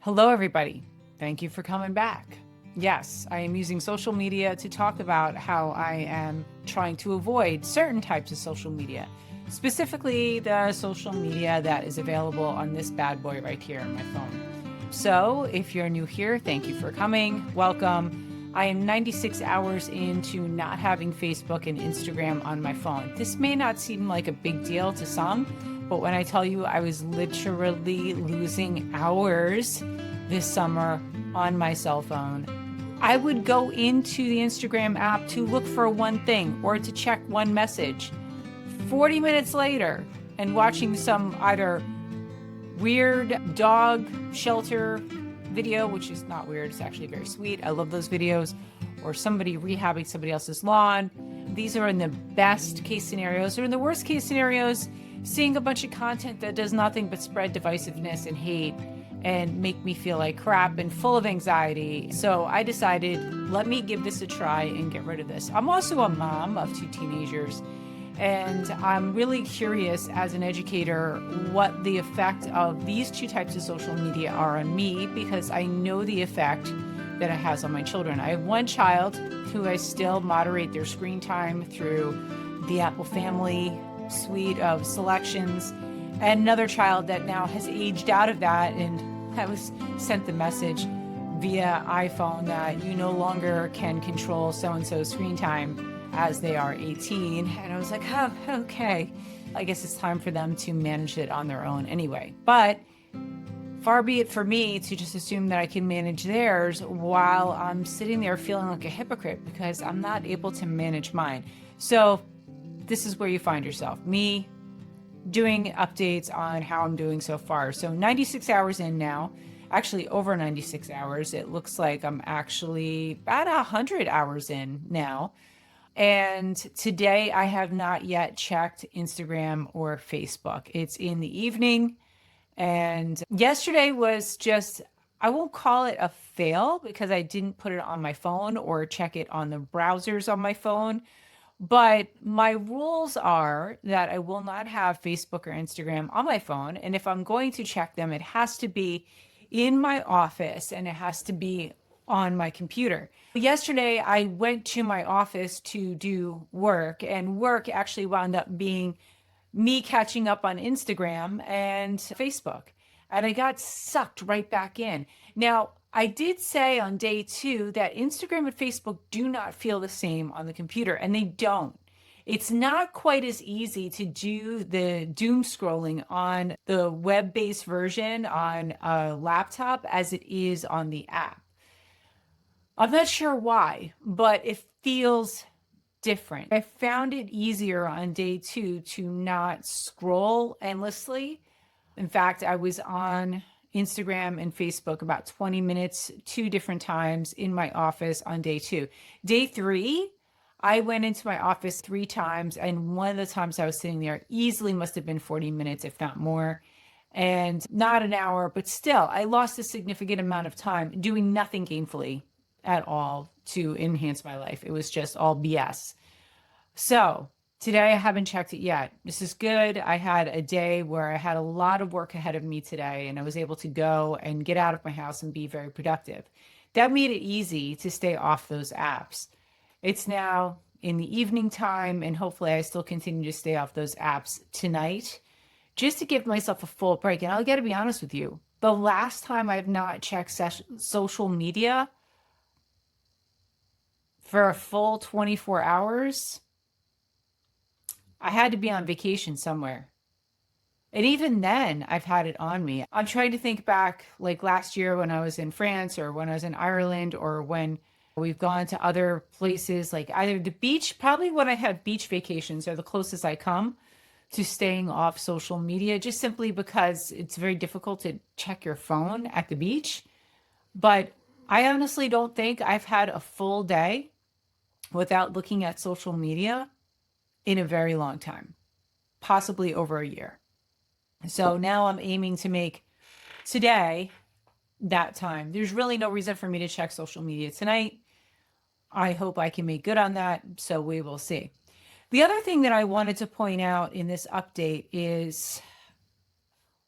Hello, everybody. Thank you for coming back. Yes, I am using social media to talk about how I am trying to avoid certain types of social media, specifically the social media that is available on this bad boy right here on my phone. So, if you're new here, thank you for coming. Welcome. I am 96 hours into not having Facebook and Instagram on my phone. This may not seem like a big deal to some, but when I tell you I was literally losing hours this summer on my cell phone, I would go into the Instagram app to look for one thing or to check one message. 40 minutes later, and watching some either weird dog shelter video, which is not weird, it's actually very sweet. I love those videos. Or somebody rehabbing somebody else's lawn. These are in the best case scenarios, or in the worst case scenarios, seeing a bunch of content that does nothing but spread divisiveness and hate and make me feel like crap and full of anxiety. So I decided, let me give this a try and get rid of this. I'm also a mom of 2 teenagers, and I'm really curious as an educator what the effect of these 2 types of social media are on me, because I know the effect that it has on my children. I have one child who I still moderate their screen time through the Apple Family suite of selections, and another child that now has aged out of that, and I was sent the message via iPhone that you no longer can control so-and-so's screen time as they are 18. And I was like, oh, okay. I guess it's time for them to manage it on their own anyway. But far be it for me to just assume that I can manage theirs while I'm sitting there feeling like a hypocrite because I'm not able to manage mine. So this is where you find yourself. Me doing updates on how I'm doing so far. So 96 hours in now, actually over 96 hours. It looks like I'm actually about 100 hours in now. And today I have not yet checked Instagram or Facebook. It's in the evening. And yesterday was just, I won't call it a fail because I didn't put it on my phone or check it on the browsers on my phone. But my rules are that I will not have Facebook or Instagram on my phone. And if I'm going to check them, it has to be in my office and it has to be on my computer. Yesterday, I went to my office to do work, and work actually wound up being me catching up on Instagram and Facebook. And I got sucked right back in. Now, I did say on day 2 that Instagram and Facebook do not feel the same on the computer, and they don't. It's not quite as easy to do the doom scrolling on the web-based version on a laptop as it is on the app. I'm not sure why, but it feels different. I found it easier on day 2 to not scroll endlessly. In fact, I was on Instagram and Facebook about 20 minutes, 2 different times in my office on day 2. Day 3, I went into my office 3 times, and one of the times I was sitting there easily must have been 40 minutes, if not more. And not an hour, but still, I lost a significant amount of time doing nothing gainfully at all to enhance my life. It was just all BS. So today I haven't checked it yet. This is good. I had a day where I had a lot of work ahead of me today, and I was able to go and get out of my house and be very productive. That made it easy to stay off those apps. It's now in the evening time, and hopefully I still continue to stay off those apps tonight just to give myself a full break. And I got to be honest with you, the last time I've not checked social media for a full 24 hours, I had to be on vacation somewhere. And even then, I've had it on me. I'm trying to think back, like last year when I was in France or when I was in Ireland or when we've gone to other places, like either the beach, probably when I have beach vacations are the closest I come to staying off social media, just simply because it's very difficult to check your phone at the beach. But I honestly don't think I've had a full day without looking at social media in a very long time, possibly over a year. So now I'm aiming to make today that time. There's really no reason for me to check social media tonight. I hope I can make good on that. So we will see. The other thing that I wanted to point out in this update is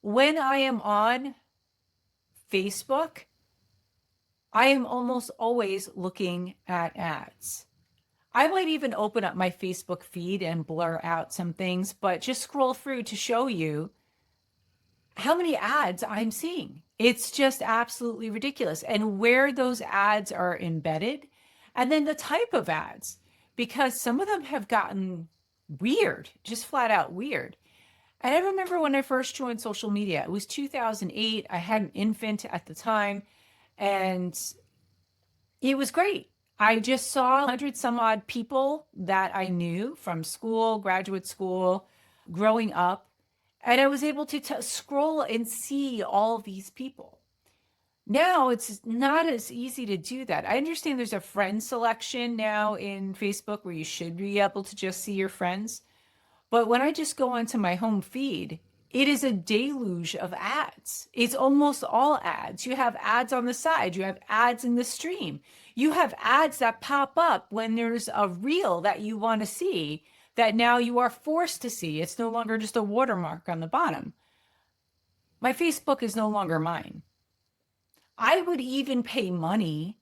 when I am on Facebook, I am almost always looking at ads. I might even open up my Facebook feed and blur out some things, but just scroll through to show you how many ads I'm seeing. It's just absolutely ridiculous. And where those ads are embedded, and then the type of ads, because some of them have gotten weird, just flat out weird. And I remember when I first joined social media, it was 2008. I had an infant at the time, and it was great. I just saw 100 some odd people that I knew from school, graduate school, growing up, and I was able to scroll and see all these people. Now it's not as easy to do that. I understand there's a friend selection now in Facebook where you should be able to just see your friends. But when I just go onto my home feed, it is a deluge of ads. It's almost all ads. You have ads on the side, you have ads in the stream, you have ads that pop up when there's a reel that you want to see that now you are forced to see. It's no longer just a watermark on the bottom. My Facebook is no longer mine. I would even pay money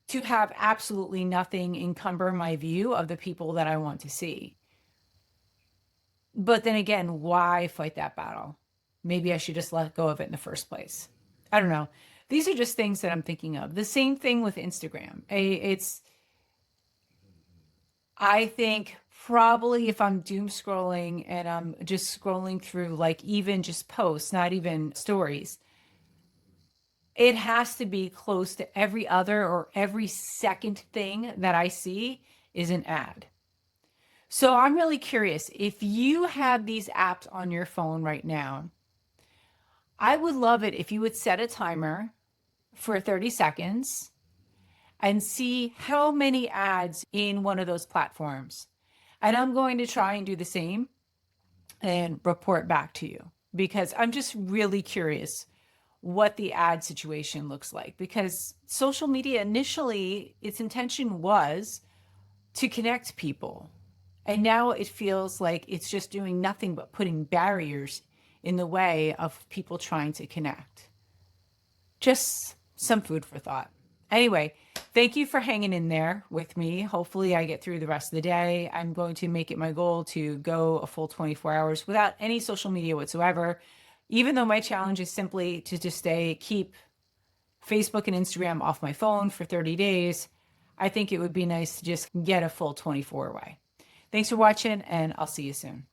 to have absolutely nothing encumber my view of the people that I want to see. But then again, why fight that battle? Maybe I should just let go of it in the first place. I don't know. These are just things that I'm thinking of. The same thing with Instagram. I think probably if I'm doom scrolling and I'm just scrolling through like even just posts, not even stories, it has to be close to every other or every second thing that I see is an ad. So I'm really curious if you have these apps on your phone right now. I would love it if you would set a timer for 30 seconds and see how many ads in one of those platforms. And I'm going to try and do the same and report back to you because I'm just really curious what the ad situation looks like, because social media initially, its intention was to connect people. And now it feels like it's just doing nothing but putting barriers in the way of people trying to connect. Just some food for thought. Anyway, thank you for hanging in there with me. Hopefully I get through the rest of the day. I'm going to make it my goal to go a full 24 hours without any social media whatsoever, even though my challenge is simply to just keep Facebook and Instagram off my phone for 30 days. I think it would be nice to just get a full 24 away. Thanks for watching, and I'll see you soon.